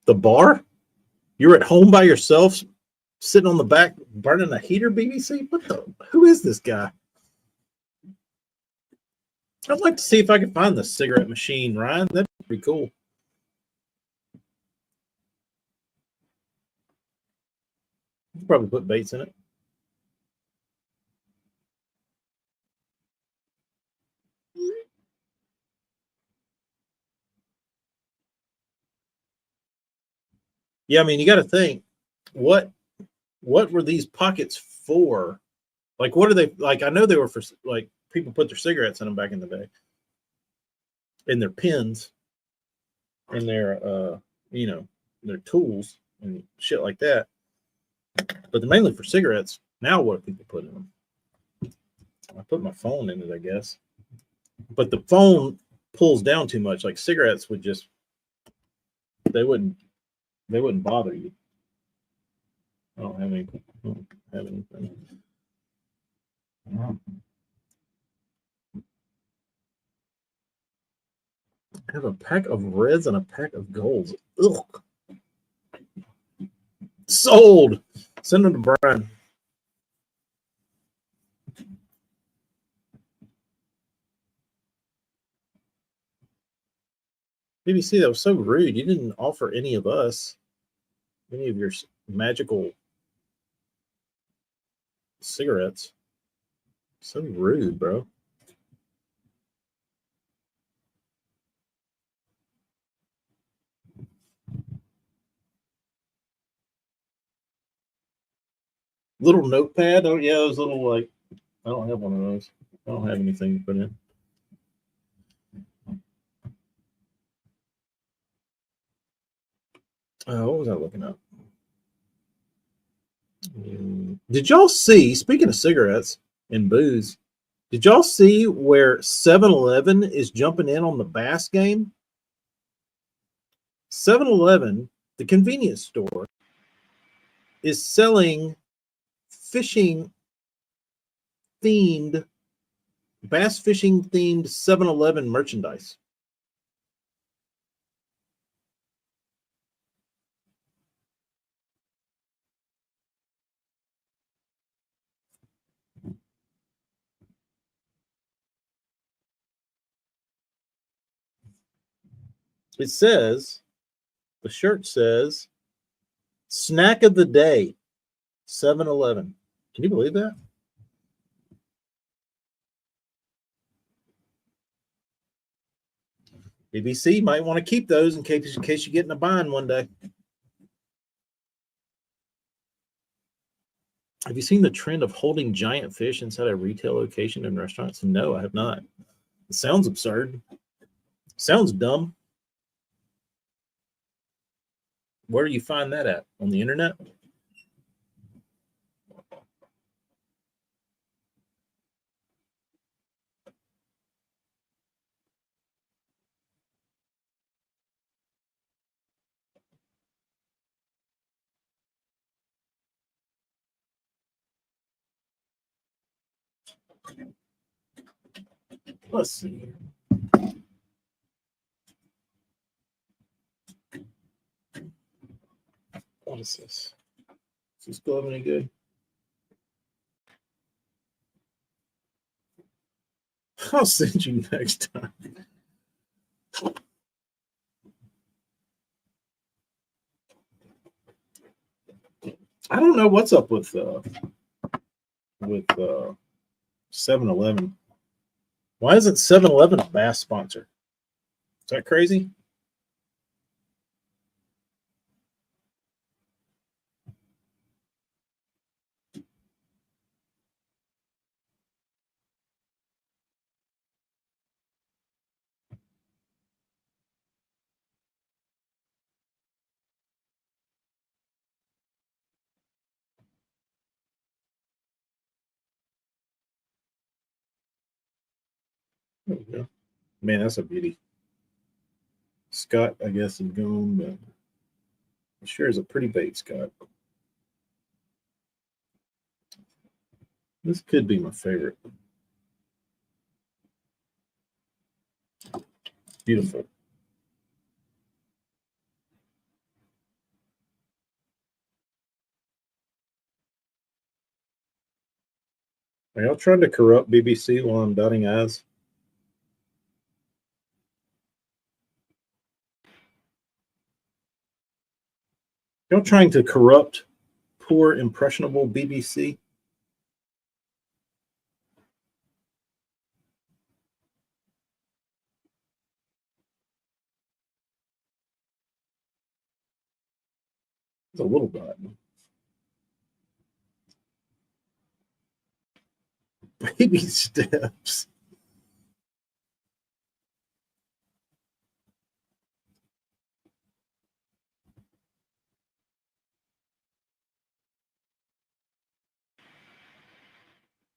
The bar? You're at home by yourself, sitting on the back, burning a heater, BBC? Who is this guy? I'd like to see if I can find the cigarette machine, Ryan. That'd be cool. You probably put baits in it. Yeah, I mean, you got to think, what were these pockets for? Like, what are they like? I know they were for like people put their cigarettes in them back in the day, in their pins, and their their tools and shit like that. But they're mainly for cigarettes. Now, what do people put in them? I put my phone in it, I guess. But the phone pulls down too much. Like cigarettes would just they wouldn't bother you. I don't have anything. I have a pack of reds and a pack of golds. Ugh. Sold. Send them to Brian. BBC, that was so rude. You didn't offer any of us any of your magical cigarettes. So rude, bro. Little notepad. Oh yeah, those little like. I don't have one of those. I don't have anything to put in. What was I looking up? Did y'all see? Speaking of cigarettes and booze, did y'all see where 7-Eleven is jumping in on the bass game? 7-Eleven, the convenience store, is selling fishing themed, bass fishing themed 7-Eleven merchandise. It says, the shirt says, snack of the day, 7-Eleven. Can you believe that? BBC might want to keep those in case you get in a bind one day. Have you seen the trend of holding giant fish inside a retail location in restaurants? No, I have not. It sounds absurd. Sounds dumb. Where do you find that at? On the internet? Let's see. What is this? Is this glove any good? I'll send you next time. I don't know what's up with 7-Eleven. Why isn't 7-Eleven a Bass sponsor? Is that crazy? There we go. Man, that's a beauty. Scott, I guess, is gone, but it sure is a pretty bait, Scott. This could be my favorite. Beautiful. Are y'all trying to corrupt BBC while I'm dotting I's? Y'all trying to corrupt poor, impressionable BBC? It's a little dot. Baby steps.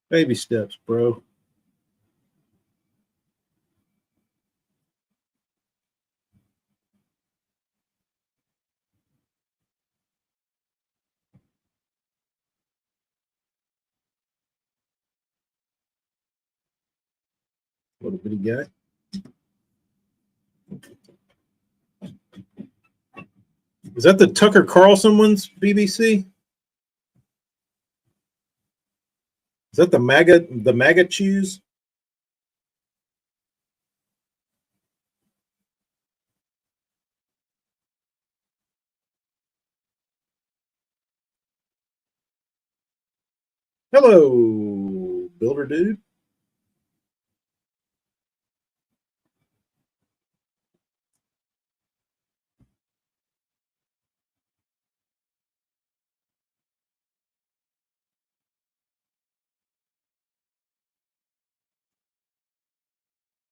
Baby steps, bro. Little bitty guy. Is that the Tucker Carlson one's BBC? Is that the MAGA chews? Hello, Builder Dude.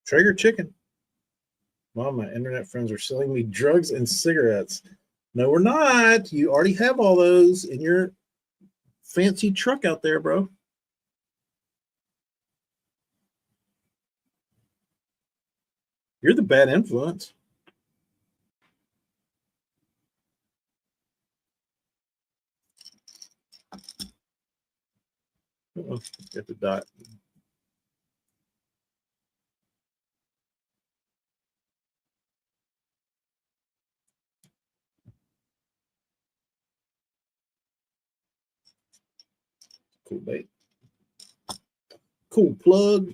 Traeger chicken. Mom, my internet friends are selling me drugs and cigarettes. No, we're not. You already have all those in your fancy truck out there, bro. You're the bad influence. Get the dot. Cool bait. Cool plug.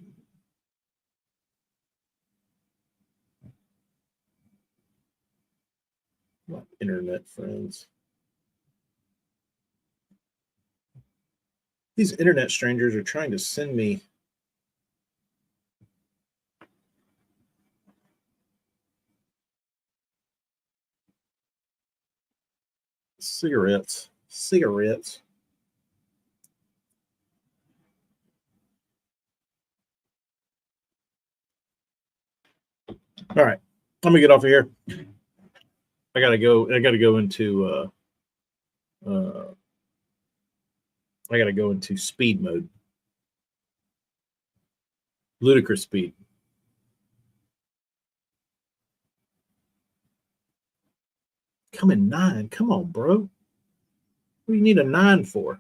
My internet friends. These internet strangers are trying to send me cigarettes. Cigarettes. All right. Let me get off of here. I gotta go. I gotta go into I gotta go into speed mode. Ludicrous speed. Come in 9. Come on, bro. What do you need a 9 for?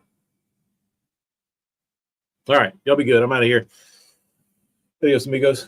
All right. Y'all be good. I'm out of here. Adios, amigos.